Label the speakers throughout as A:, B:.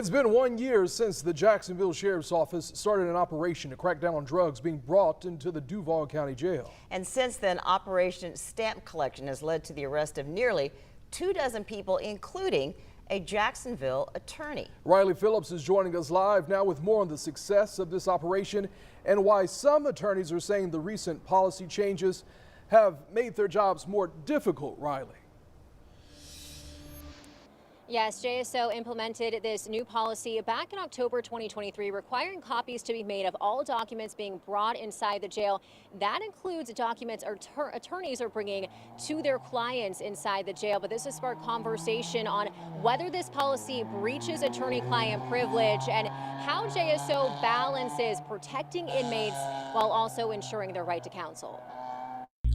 A: It's been 1 year since the Jacksonville Sheriff's Office started an operation to crack down on drugs being brought into the Duval County Jail.
B: And since then, Operation Stamp Collection has led to the arrest of nearly 24 people, including a Jacksonville attorney.
A: Riley Phillips is joining us live now with more on the success of this operation and why some attorneys are saying the recent policy changes have made their jobs more difficult. Riley.
C: Yes, JSO implemented this new policy back in October 2023, requiring copies to be made of all documents being brought inside the jail. That includes documents attorneys are bringing to their clients inside the jail. But this has sparked conversation on whether this policy breaches attorney-client privilege and how JSO balances protecting inmates while also ensuring their right to counsel.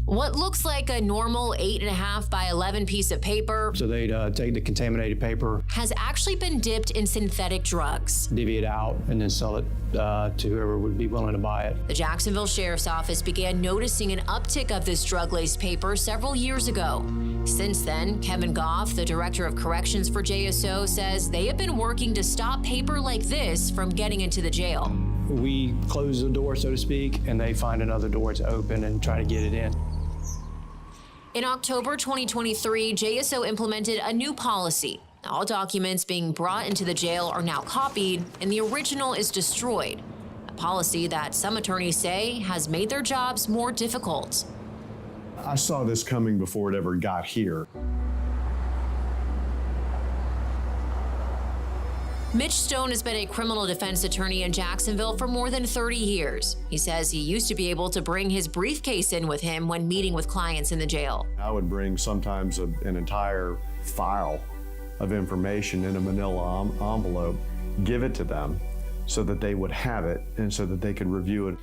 D: What looks like a normal 8.5 by 11 piece of paper,
E: so they'd take the contaminated paper,
D: has actually been dipped in synthetic drugs.
E: divvy it out, and then sell it to whoever would be willing to buy it.
D: The Jacksonville Sheriff's Office began noticing an uptick of this drug-laced paper several years ago. Since then, Kevin Goff, the Director of Corrections for JSO, says they have been working to stop paper like this from getting into the jail.
E: We close the door, so to speak, and they find another door to open and try to get it in.
D: In October 2023, JSO implemented a new policy. All documents being brought into the jail are now copied, and the original is destroyed. A policy that some attorneys say has made their jobs more difficult.
F: I saw this coming before it ever got here.
D: Mitch Stone has been a criminal defense attorney in Jacksonville for more than 30 years. He says he used to be able to bring his briefcase in with him when meeting with clients in the jail.
F: I would bring sometimes an entire file of information in a manila envelope, give it to them so that they would have it and so that they could review it.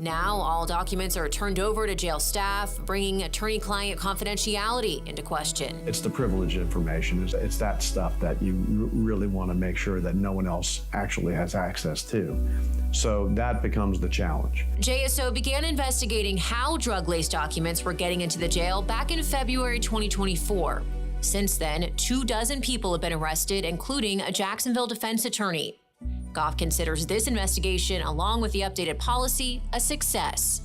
D: Now, all documents are turned over to jail staff, bringing attorney-client confidentiality into question.
F: It's the privileged information. It's that stuff that you really want to make sure that no one else actually has access to. So that becomes the challenge.
D: JSO began investigating how drug-laced documents were getting into the jail back in February 2024. Since then, 24 people have been arrested, including a Jacksonville defense attorney. Goff considers this investigation, along with the updated policy, a success.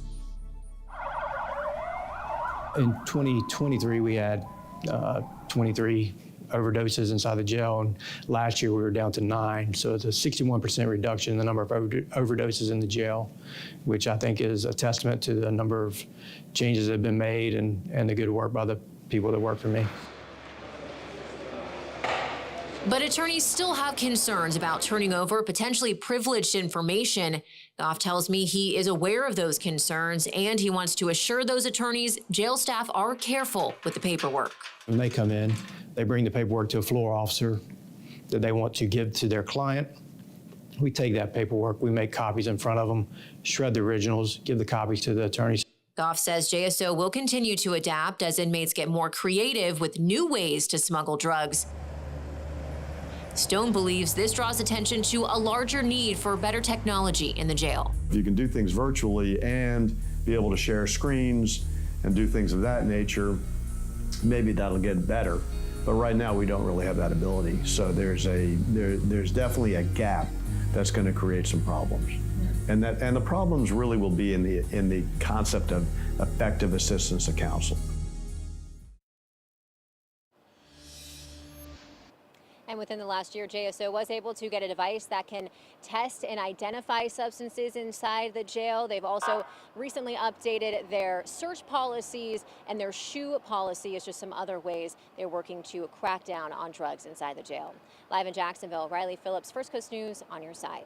E: In 2023, we had 23 overdoses inside the jail, and last year we were down to 9. So it's a 61% reduction in the number of overdoses in the jail, which I think is a testament to the number of changes that have been made and the good work by the people that work for me.
D: But attorneys still have concerns about turning over potentially privileged information. Goff tells me he is aware of those concerns, and he wants to assure those attorneys jail staff are careful with the paperwork.
E: When they come in, they bring the paperwork to a floor officer that they want to give to their client. We take that paperwork, we make copies in front of them, shred the originals, give the copies to the attorneys.
D: Goff says JSO will continue to adapt as inmates get more creative with new ways to smuggle drugs. Stone believes this draws attention to a larger need for better technology in the jail.
F: If you can do things virtually and be able to share screens and do things of that nature, maybe that'll get better. But right now we don't really have that ability. So there's definitely a gap that's going to create some problems. And the problems really will be in the concept of effective assistance to counsel.
C: And within the last year, JSO was able to get a device that can test and identify substances inside the jail. They've also recently updated their search policies, and their shoe policy is just some other ways they're working to crack down on drugs inside the jail. Live in Jacksonville, Riley Phillips, First Coast News, on your side.